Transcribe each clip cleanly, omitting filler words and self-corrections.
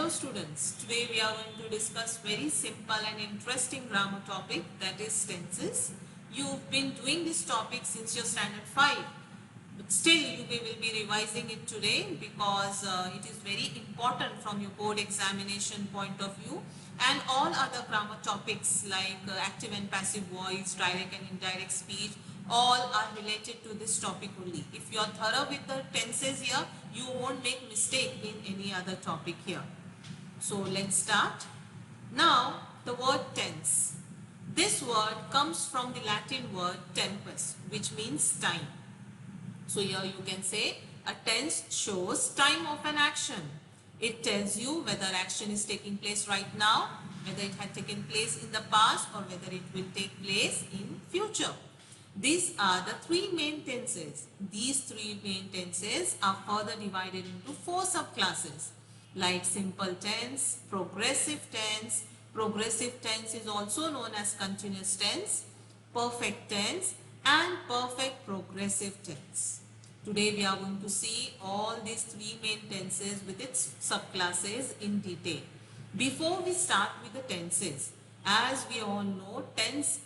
Hello students, today we are going to discuss very simple and interesting grammar topic, that is tenses. You've been doing this topic since your standard 5, but still you will be revising it today because it is very important from your board examination point of view, and all other grammar topics like active and passive voice, direct and indirect speech, all are related to this topic only. If you are thorough with the tenses here, you won't make mistake in any other topic here. So let's start. Now the word tense. This word comes from the Latin word tempus, which means time. So here you can say a tense shows time of an action. It tells you whether action is taking place right now, whether it had taken place in the past, or whether it will take place in future. These are the three main tenses. These three main tenses are further divided into four subclasses like simple tense, progressive tense. Progressive tense is also known as continuous tense, perfect tense, and perfect progressive tense. Today we are going to see all these three main tenses with its subclasses in detail. Before we start with the tenses, as we all know, tense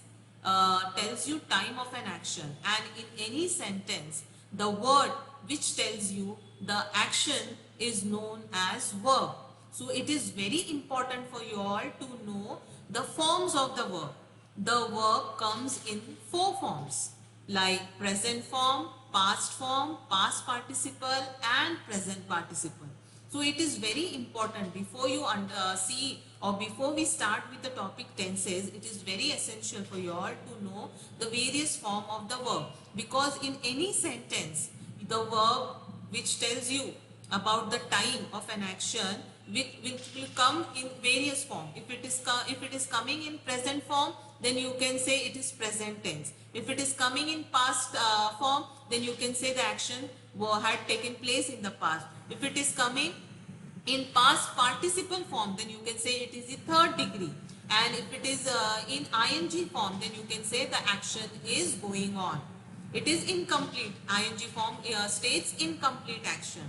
tells you time of an action, and in any sentence the word which tells you the action is known as verb. So it is very important for you all to know the forms of the verb. The verb comes in four forms like present form, past participle, and present participle. So it is very important before you see, or before we start with the topic tenses, it is very essential for you all to know the various form of the verb, because in any sentence the verb which tells you about the time of an action will come in various form. If it is coming in present form, then you can say it is present tense. If it is coming in past form, then you can say the action had taken place in the past. If it is coming in past participle form, then you can say it is the third degree. And if it is in ing form, then you can say the action is going on. It is incomplete. Ing form states incomplete action.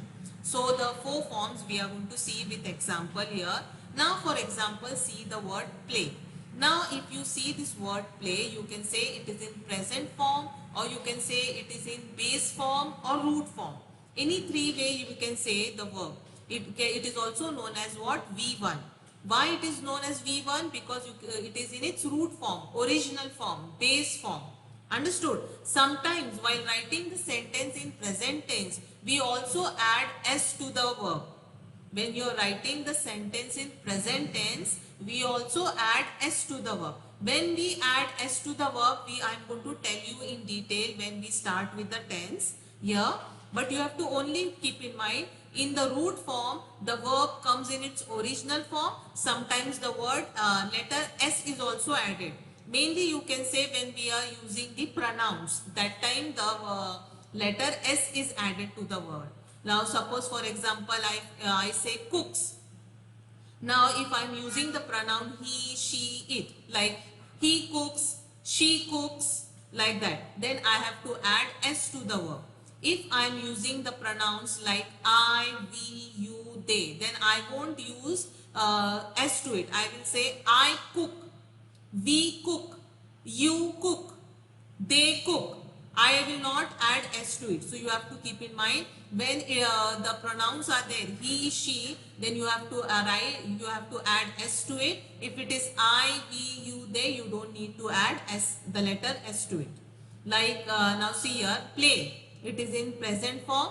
So the four forms we are going to see with example here. Now for example, see the word play. Now if you see this word play, you can say it is in present form, or you can say it is in base form or root form. Any three way you can say the verb. It is also known as what? V1. Why it is known as V1? Because it is in its root form, original form, base form. Understood? Sometimes while writing the sentence in present tense, we also add s to the verb. When you are writing the sentence in present tense, we also add s to the verb. When we add s to the verb, I am going to tell you in detail when we start with the tense here. But you have to only keep in mind, in the root form, the verb comes in its original form. Sometimes the word letter s is also added. Mainly you can say when we are using the pronouns, that time the letter s is added to the word. Now suppose for example I say cooks. Now if I am using the pronoun he, she, it, like he cooks, she cooks, like that, then I have to add s to the verb. If I am using the pronouns like I, we, you, they, then I won't use s to it. I will say I cook, we cook, you cook, they cook. I will not add s to it. So you have to keep in mind, when the pronouns are there, he, she, then you have to add s to it. If it is I, we, you, they, you don't need to add the letter s to it. Like now see here, play. It is in present form.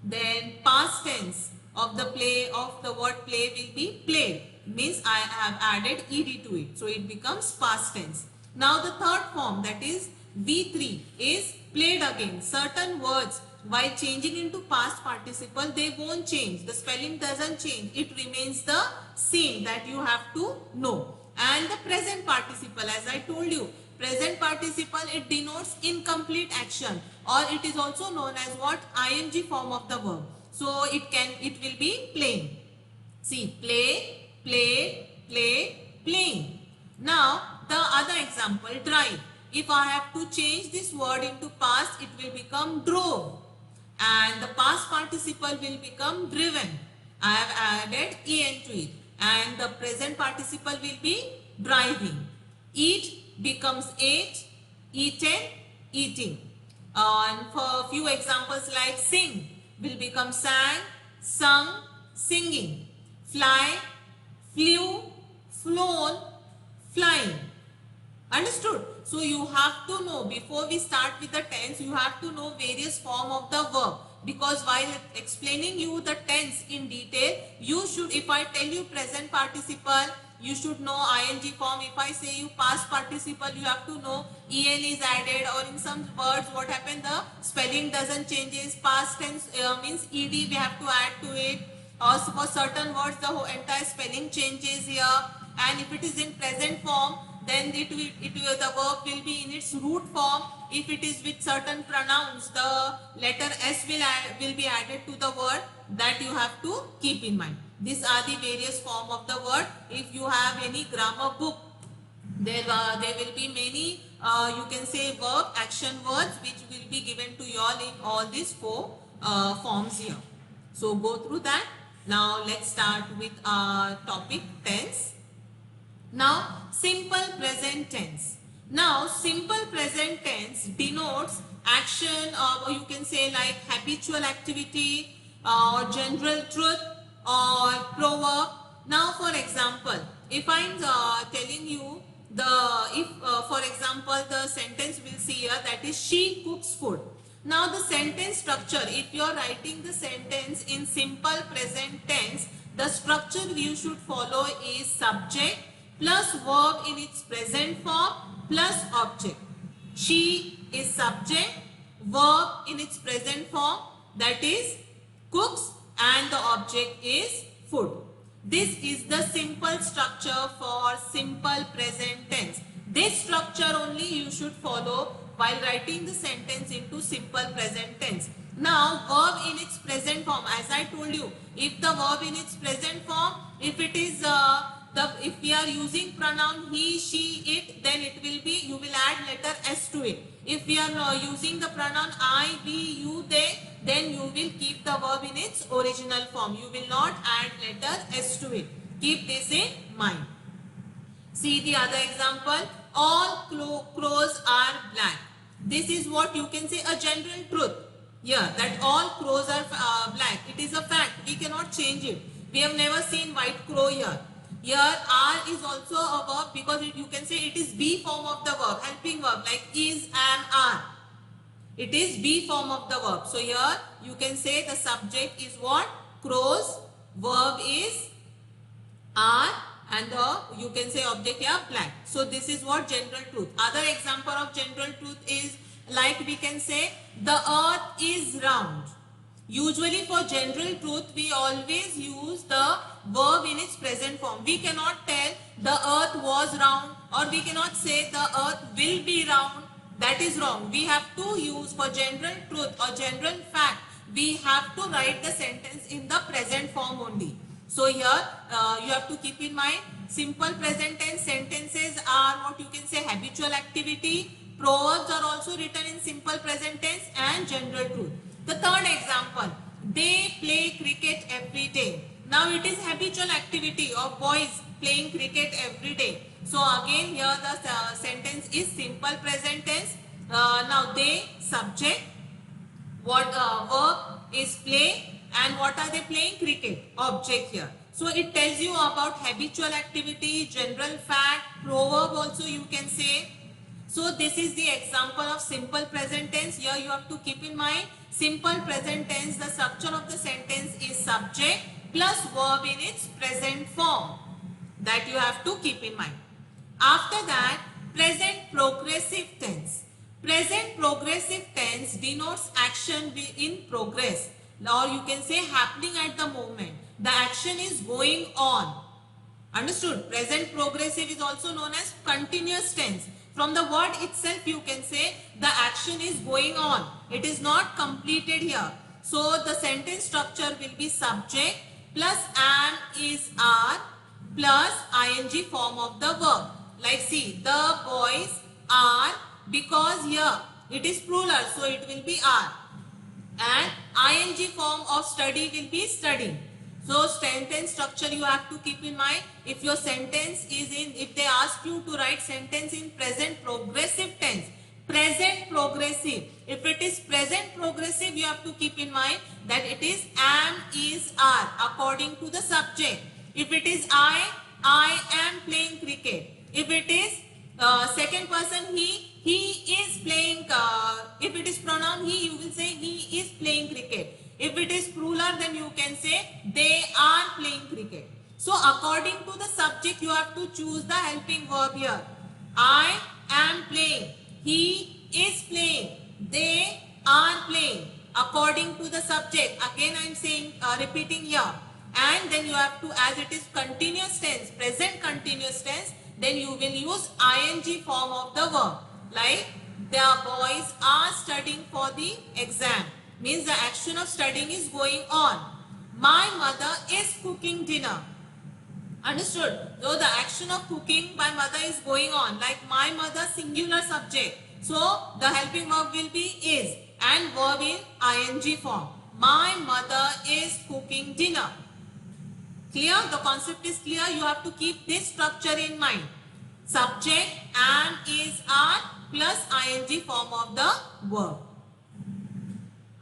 Then past tense of the word play will be played. Means I have added ed to it. So it becomes past tense. Now the third form, that is V3, is played again. Certain words while changing into past participle, they won't change. The spelling doesn't change. It remains the same, that you have to know. And the present participle, as I told you, present participle, it denotes incomplete action, or it is also known as what? Ing form of the verb. So it will be playing. See, play, played, play, playing. Now the other example, drive. If I have to change this word into past, it will become drove, and the past participle will become driven, I have added en to it, and the present participle will be driving. Eat becomes ate, eaten, eating. And for a few examples like sing will become sang, sung, singing. Fly, flew, flown, flying. Understood? So you have to know, before we start with the tense, you have to know various form of the verb, because while explaining you the tense in detail, you should, if I tell you present participle, you should know ing form. If I say you past participle, you have to know en is added, or in some words what happened, the spelling doesn't changes. Past tense means ed we have to add to it. Also for certain words the whole entire spelling changes here. And if it is in present form, then the verb will be in its root form. If it is with certain pronouns, the letter s will be added to the word. That you have to keep in mind. These are the various form of the word. If you have any grammar book, there will be many you can say verb action words which will be given to you all in all these four forms here. So go through that. Now let's start with our topic tense. Now simple present tense. Now simple present tense denotes action, or you can say like habitual activity or general truth or proverb. Now for example, if I'm telling you for example the sentence we'll see here, that is she cooks food. Now the sentence structure, if you are writing the sentence in simple present tense, the structure you should follow is subject plus verb in its present form plus object. She is subject, verb in its present form, that is cooks, and the object is food. This is the simple structure for simple present tense. This structure only you should follow while writing the sentence into simple present tense. Now verb in its present form, as I told you, if the verb in its present form, if it is if we are using pronoun he, she, it, then it will be, you will add letter s to it. If we are using the pronoun I, we, you, they, then you will keep the verb in its original form. You will not add letter s to it. Keep this in mind. See the other example. All crows are black. This is what you can say a general truth. Yeah, that all crows are black. It is a fact. We cannot change it. We have never seen white crow here. Here are is also a verb, because you can say it is be form of the verb, helping verb, like is, am, are. It is be form of the verb. So here you can say the subject is what? Crows. Verb is are, and the you can say object here black. So this is what general truth. Other example of general truth is like we can say the earth is round. Usually for general truth we always use the verb in its present form. We cannot tell the earth was round, or we cannot say the earth will be round. That is wrong. We have to use for general truth or general fact, we have to write the sentence in the present form only. So here you have to keep in mind, simple present tense sentences are what you can say habitual activity. Proverbs are also written in simple present tense and general truth. The third example, they play cricket every day. Now it is habitual activity of boys playing cricket every day. So again here the sentence is simple present tense. Now they, subject, what verb is play, and what are they playing? Cricket, object here. So it tells you about habitual activity, general fact, proverb also you can say. So this is the example of simple present tense. Here you have to keep in mind, simple present tense, the structure of the sentence is subject plus verb in its present form. That you have to keep in mind. After that, present progressive tense. Present progressive tense denotes action in progress, or you can say happening at the moment. The action is going on. Understood? Present progressive is also known as continuous tense. From the word itself you can say the action is going on. It is not completed here. So the sentence structure will be subject plus am, is, are plus ing form of the verb. Like see, the boys are, because here it is plural, so it will be are. And ing form of study will be studying. So sentence structure you have to keep in mind. If your sentence is if they ask you to write sentence in present progressive tense, present progressive. If it is present progressive, you have to keep in mind that it is am, is, are according to the subject. If it is I am playing cricket. If it is second person he is playing. If it is pronoun he, you will say he is playing cricket. If it is plural, then you can say they are playing cricket. So according to the subject, you have to choose the helping verb here. I am playing. He is playing. They are playing. According to the subject. Again I am saying, repeating here. And then you have to, as it is continuous tense, present continuous tense, then you will use ing form of the verb. Like, the boys are studying for the exam. Means the action of studying is going on. My mother is cooking dinner. Understood? So the action of cooking my mother is going on. Like my mother, singular subject. So the helping verb will be is and verb in ing form. My mother is cooking dinner. Clear? The concept is clear. You have to keep this structure in mind. Subject, am, is, are plus ing form of the verb.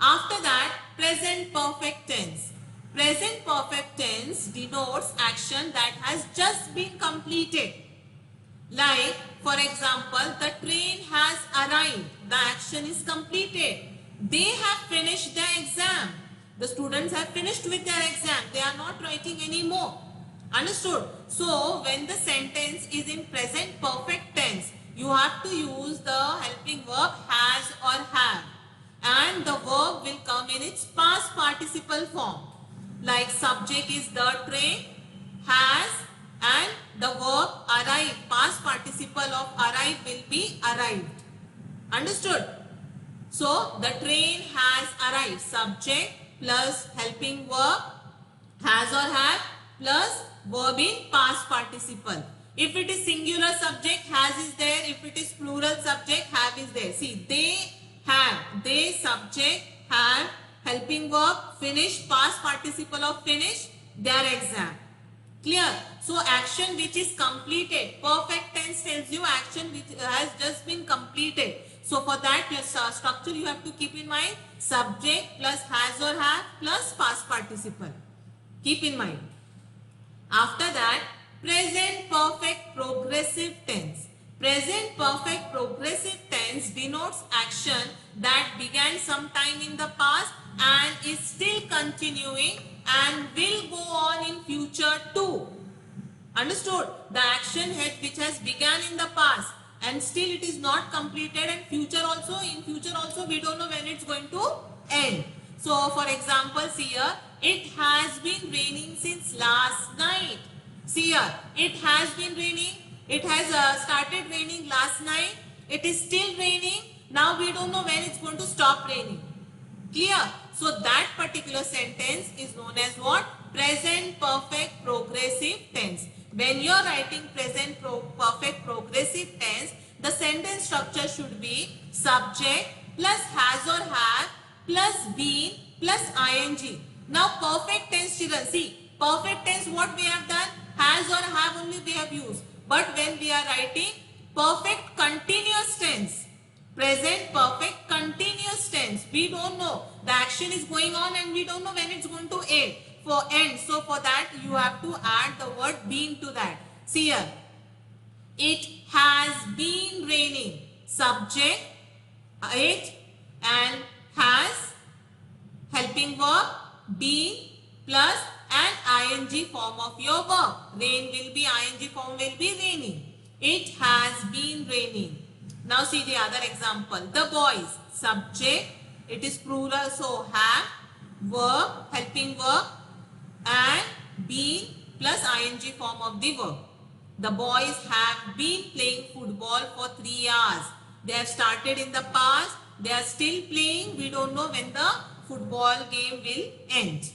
After that, present perfect tense. Present perfect tense denotes action that has just been completed. Like, for example, the train has arrived. The action is completed. They have finished their exam. The students have finished with their exam. They are not writing anymore. Understood? So, when the sentence is in present perfect tense, you have to use the helping verb has or have. And the verb will come in its past participle form. Like subject is the train, has, and the verb arrive. Past participle of arrive will be arrived. Understood? So the train has arrived. Subject plus helping verb has or have plus verb in past participle. If it is singular subject, has is there. If it is plural subject, have is there. See, they have, they subject, have, helping verb, finish, past participle of finish, their exam. Clear? So action which is completed, perfect tense tells you action which has just been completed. So for that your structure you have to keep in mind, subject plus has or have plus past participle. Keep in mind. After that, present perfect progressive tense. Present perfect progressive tense denotes action that began sometime in the past and is still continuing and will go on in future too. Understood? The action which has began in the past and still it is not completed, and future also, in future also we don't know when it's going to end. So for example, see here, it has been raining since last night. See here, it has been raining. It has started raining last night. It is still raining. Now we don't know when it's going to stop raining. Clear? So that particular sentence is known as what? Present perfect progressive tense. When you are writing present perfect progressive tense, the sentence structure should be subject plus has or have plus been plus ing. Now perfect tense, children, see, perfect tense what we have done? Has or have only we have used. But when we are writing perfect continuous tense, present perfect continuous tense, we don't know. The action is going on and we don't know when it's going to end. So for that you have to add the word been to that. See here, it has been raining. Subject, it, and has, helping verb, been plus and ing form of your verb. Rain will be, ing form will be raining. It has been raining. Now see the other example. The boys, subject, it is plural, so have, verb, helping verb, and been plus ing form of the verb. The boys have been playing football for 3 hours. They have started in the past. They are still playing. We don't know when the football game will end.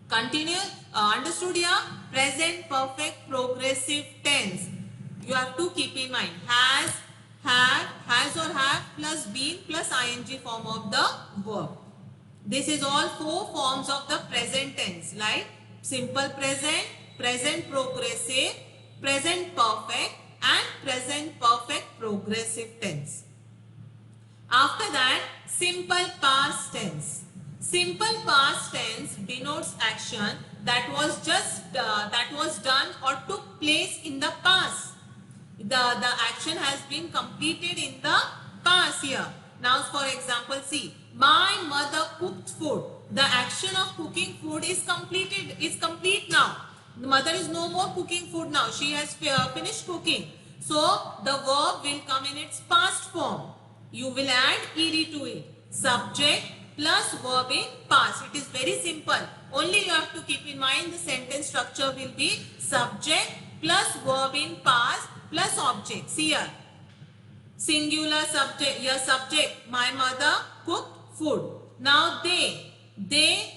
Continue. Understood here? Present perfect progressive tense. You have to keep in mind. Has, have, has or have plus been plus ing form of the verb. This is all 4 forms of the present tense, like simple present, present progressive, present perfect and present perfect progressive tense. After that, simple past tense. Simple past tense denotes action that was done or took place in the past. The action has been completed in the past here. Now, for example, see, my mother cooked food. The action of cooking food is complete now. The mother is no more cooking food now. She has finished cooking. So, the verb will come in its past form. You will add ed to it. Subject plus verb in past. It is very simple. Only you have to keep in mind the sentence structure will be subject plus verb in past plus object. See here. Singular subject. Your subject. My mother cooked food. Now they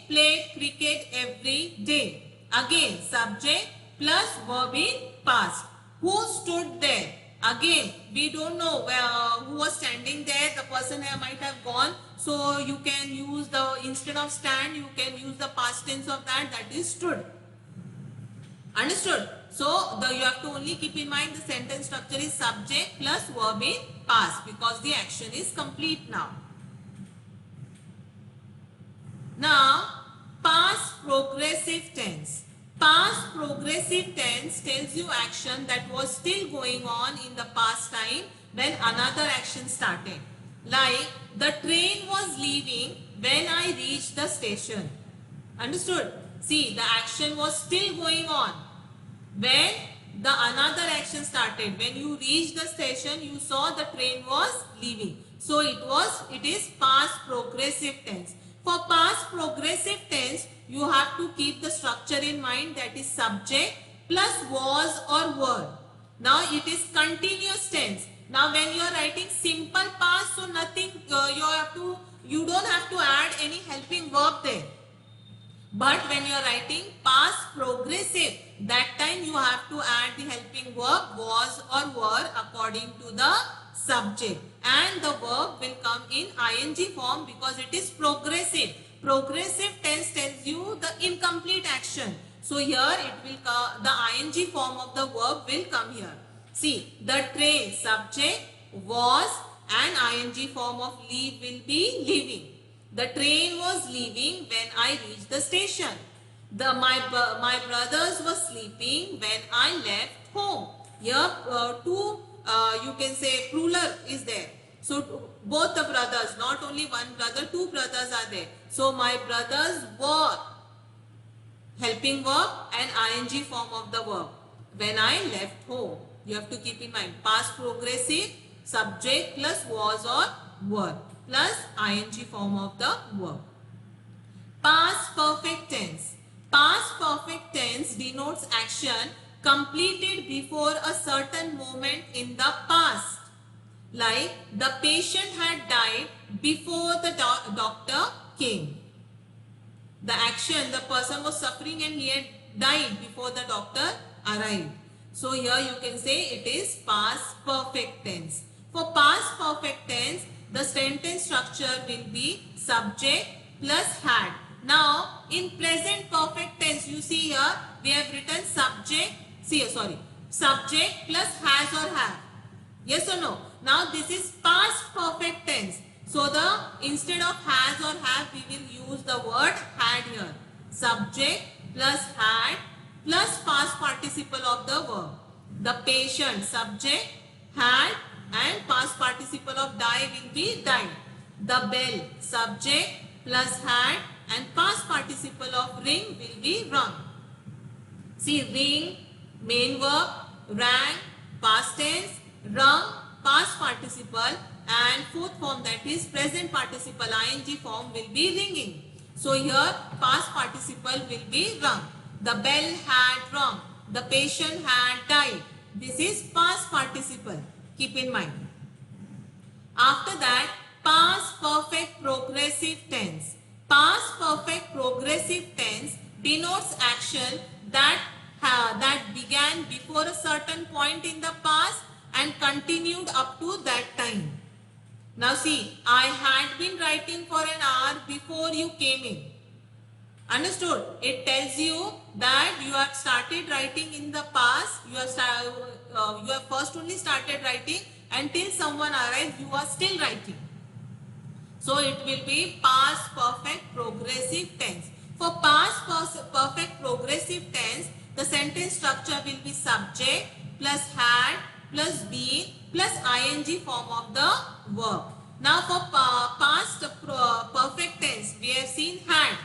played cricket every day. Again subject plus verb in past. Who stood there? Again, we don't know who was standing there. The person might have gone. So you can use instead of stand, you can use the past tense of that is stood. Understood? So you have to only keep in mind the sentence structure is subject plus verb in past because the action is complete now. Now, past progressive tense. Past progressive tense tells you action that was still going on in the past time when another action started. Like, the train was leaving when I reached the station. Understood? See, the action was still going on when the another action started. When you reached the station, you saw the train was leaving. So, it is past progressive tense. For past progressive tense, you have to keep the structure in mind, that is subject plus was or were. Now it is continuous tense. Now when you are writing simple past, so nothing you don't have to add any helping verb there. But when you are writing past progressive, that time you have to add the helping verb was or were according to the subject, and the verb will come in ing form because it is progressive. Progressive tense tells you the incomplete action. So here it will come, the ing form of the verb will come here. See, the train subject was and ing form of leave will be leaving. The train was leaving when I reached the station. My brothers were sleeping when I left home. Here you can say plural is there. So both the brothers, not only one brother, two brothers are there. So my brothers were helping verb and ing form of the verb when I left home. You have to keep in mind past progressive, subject plus was or were plus ing form of the verb. Past perfect tense. Past perfect tense denotes action completed before a certain moment in the past. Like, the patient had died before the doctor came. The action, the person was suffering and he had died before the doctor arrived. So here you can say it is past perfect tense. For past perfect tense, the sentence structure will be subject plus had. Now, in present perfect tense, you see here, we have written subject plus has or have. Yes or no? Now, this is past perfect tense. So, instead of has or have, we will use the word had here. Subject plus had plus past participle of the verb. The patient, subject, had, and past participle of die will be died. The bell, subject plus had, and past participle of ring will be rung. See, ring, main verb, rang, past tense, rung, past participle, and fourth form, that is present participle ing form, will be ringing. So here past participle will be rung. The bell had rung. The patient had died. This is past participle. Keep in mind. After that, past perfect progressive tense. Past perfect progressive tense denotes action that began before a certain point in the past and continued up to that time. Now see, I had been writing for an hour before you came in. Understood? It tells you that you have started writing in the past. You have first only started writing, until someone arrives, you are still writing. So it will be past perfect progressive tense. For past perfect progressive tense, the sentence structure will be subject plus had plus been plus ing form of the verb. Now for past perfect tense, we have seen had.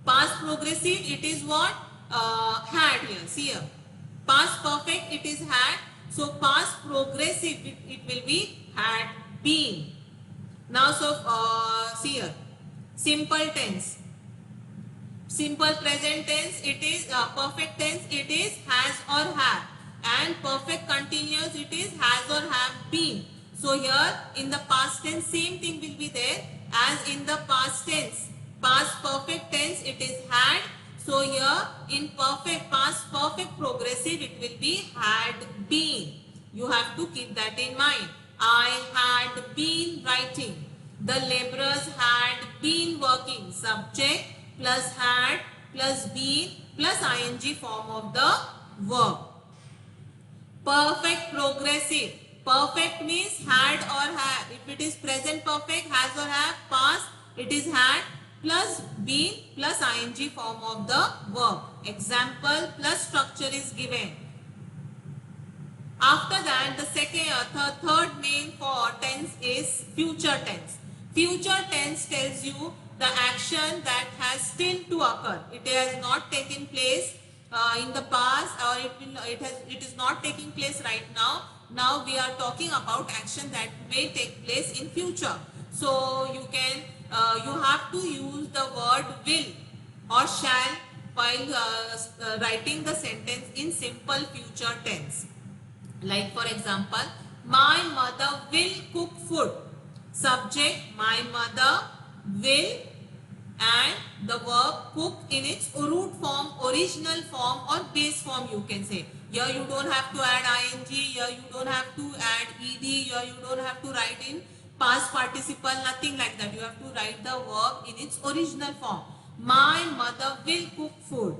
Past progressive, it is what? Had here. See here. Past perfect, it is had. So past progressive, it will be had been. Now, so see here. Simple tense. Simple present tense, it is perfect tense, it is has or have. And perfect continuous, it is has or have been. So here in the past tense, same thing will be there as in the past tense. Past perfect tense, it is had. So here in perfect past perfect progressive, it will be had been. You have to keep that in mind. I had been writing. The laborers had been working. Subject plus had plus been plus ing form of the verb. Perfect progressive. Perfect means had or have. If it is present perfect, has or have, past, it is had plus been plus ing form of the verb. Example plus structure is given. After that, the third name for tense is future tense. Future tense tells you the action that has still to occur. It has not taken place in the past, or it is not taking place right now. Now we are talking about action that may take place in future. So you have to use the word will or shall while writing the sentence in simple future tense. Like for example, my mother will cook food. Subject, my mother will, and the verb cook in its root form, original form or base form, you can say. Here you don't have to add ing, here you don't have to add ed, here you don't have to write in past participle, nothing like that. You have to write the verb in its original form. My mother will cook food.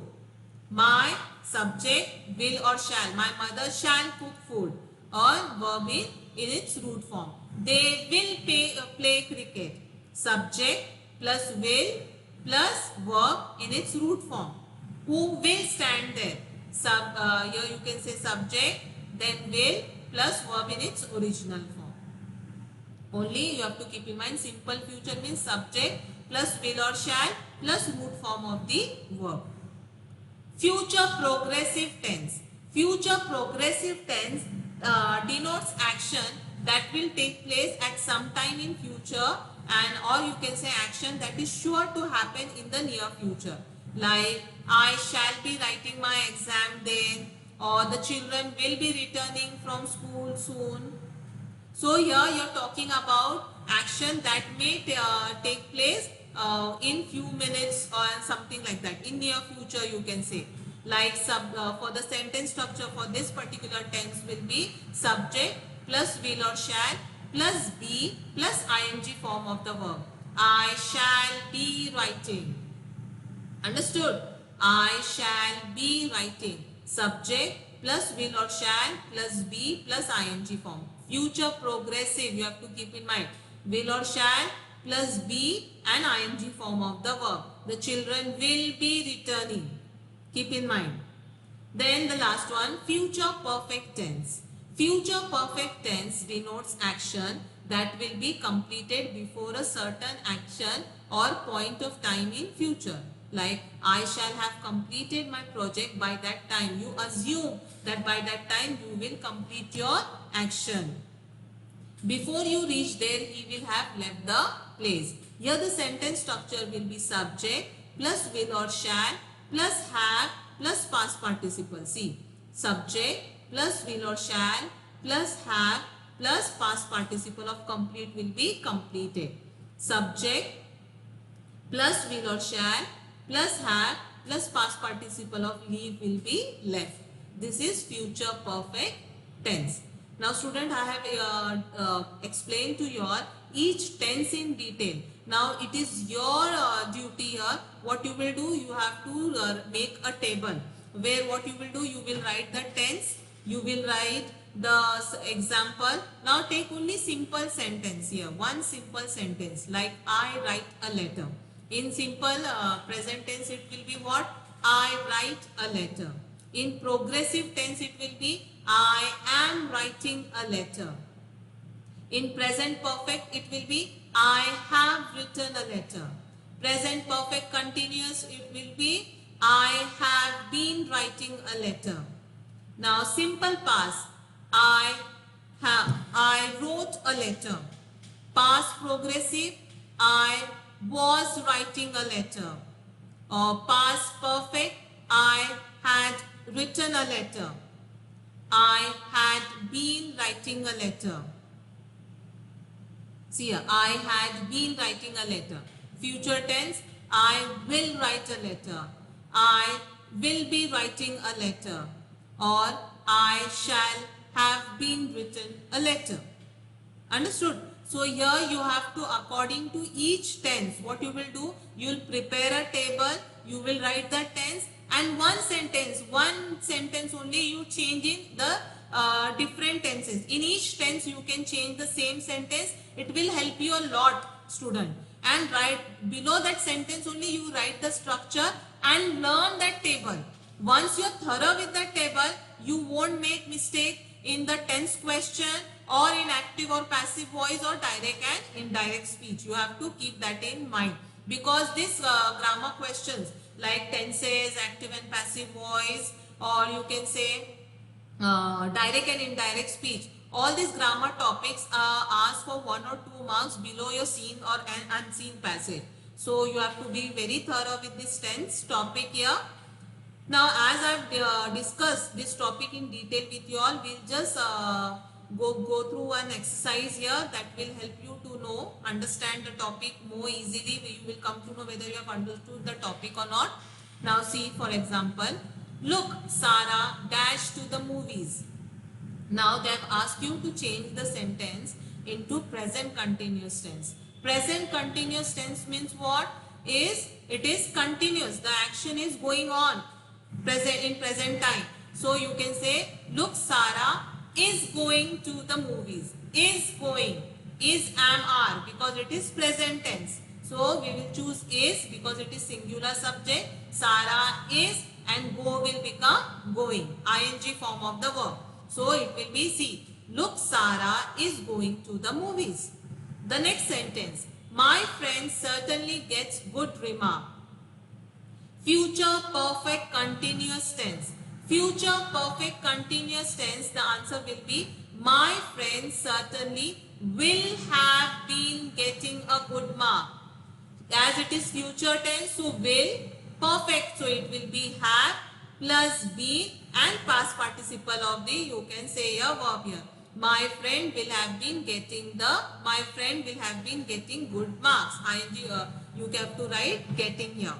My subject will or shall. My mother shall cook food, or verb in its root form. They will play cricket. Subject plus will plus verb in its root form. Who will stand there? Here you can say subject, then will plus verb in its original form. Only you have to keep in mind simple future means subject plus will or shall plus root form of the verb. Future progressive tense. Future progressive tense denotes action that will take place at some time in future, and or you can say action that is sure to happen in the near future. Like I shall be writing my exam then, or the children will be returning from school soon. So here you are talking about action that may take place in few minutes or something like that. In near future you can say. Like for the sentence structure for this particular tense will be subject plus will or shall plus be plus ing form of the verb. I shall be writing. Understood? I shall be writing. Subject plus will or shall plus be plus ing form. Future progressive, you have to keep in mind. Will or shall plus be and ing form of the verb. The children will be returning. Keep in mind. Then the last one, future perfect tense. Future perfect tense denotes action that will be completed before a certain action or point of time in future. Like I shall have completed my project by that time. You assume that by that time you will complete your action. Before you reach there, he will have left the place. Here the sentence structure will be subject plus will or shall plus have plus past participle. See, subject plus will or shall plus have plus past participle of complete will be completed. Subject plus will or shall plus have plus past participle of leave will be left. This is future perfect tense. Now student, I have explained to you all each tense in detail. Now it is your duty here. What you will do, you have to make a table where what you will do, you will write the tense, you will write the example. Now take only simple sentence here, one simple sentence like I write a letter. In simple present tense it will be what? I write a letter. In progressive tense it will be I am writing a letter. In present perfect it will be I have written a letter. Present perfect continuous it will be I have been writing a letter. Now simple past, I wrote a letter. Past progressive, I was writing a letter. Or past perfect, I had written a letter. I had been writing a letter. See here, I had been writing a letter. Future tense, I will write a letter. I will be writing a letter. Or I shall have been written a letter. Understood? So here you have to, according to each tense, what you will do, you will prepare a table, you will write the tense, and one sentence only you change in the different tenses. In each tense you can change the same sentence. It will help you a lot, student. And right below that sentence only you write the structure and learn that table. Once you are thorough with that table, you won't make mistake in the tense question or in active or passive voice or direct and indirect speech. You have to keep that in mind, because these grammar questions like tenses, active and passive voice, or you can say direct and indirect speech, all these grammar topics are asked for 1 or 2 marks below your seen or an unseen passage. So you have to be very thorough with this tense topic here. Now as I've discussed this topic in detail with you all, we'll just go through an exercise here that will help you to understand the topic more easily. You will come to know whether you have understood the topic or not. Now see, for example, look, Sarah dashed to the movies. Now they have asked you to change the sentence into present continuous tense. Present continuous tense means what? It is continuous. The action is going on in present time. So you can say, look, Sarah is going to the movies. Is going. Is am are, because it is present tense. So we will choose is because it is singular subject. Sarah is, and go will become going. ing form of the verb. So it will be C. Look, Sarah is going to the movies. The next sentence. My friend certainly gets good remark. Future perfect continuous tense. Future perfect continuous tense, the answer will be my friend certainly will have been getting a good mark. As it is future tense, so will, perfect, so it will be have plus been and past participle of the, you can say a verb here. My friend will have been getting good marks. You have to write getting here.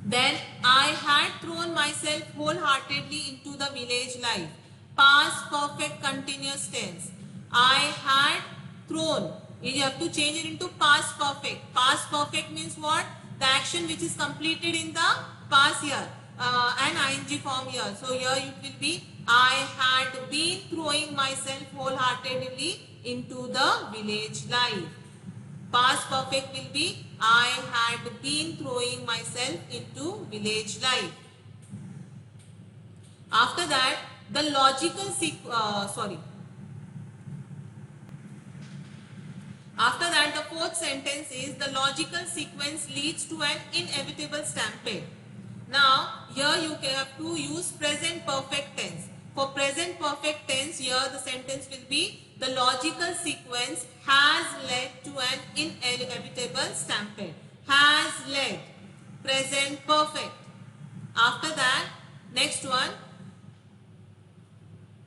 Then I had thrown myself wholeheartedly into the village life. Past perfect continuous tense. I had thrown. You have to change it into past perfect. Past perfect means what? The action which is completed in the past here. An ing form here. So here it will be I had been throwing myself wholeheartedly into the village life. Past perfect will be I had been throwing myself into village life. After that, the logical After that, the fourth sentence is the logical sequence leads to an inevitable stampede. Now, here you have to use present perfect tense. For present perfect tense, here the sentence will be the logical sequence has led to an inevitable stampede. Has led. Present perfect. After that, next one.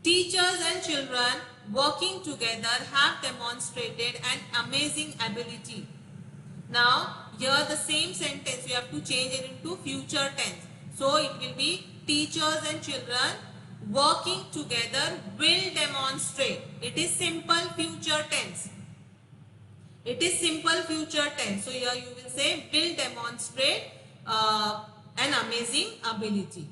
Teachers and children working together have demonstrated an amazing ability. Now, here the same sentence you have to change it into future tense. So, it will be teachers and children working together will demonstrate. It is simple future tense. It is simple future tense. So here you will say will demonstrate an amazing ability.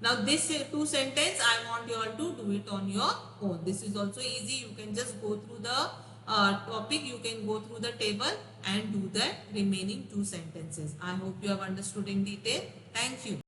Now this two sentence I want you all to do it on your own. This is also easy. You can just go through the topic. You can go through the table and do the remaining two sentences. I hope you have understood in detail. Thank you.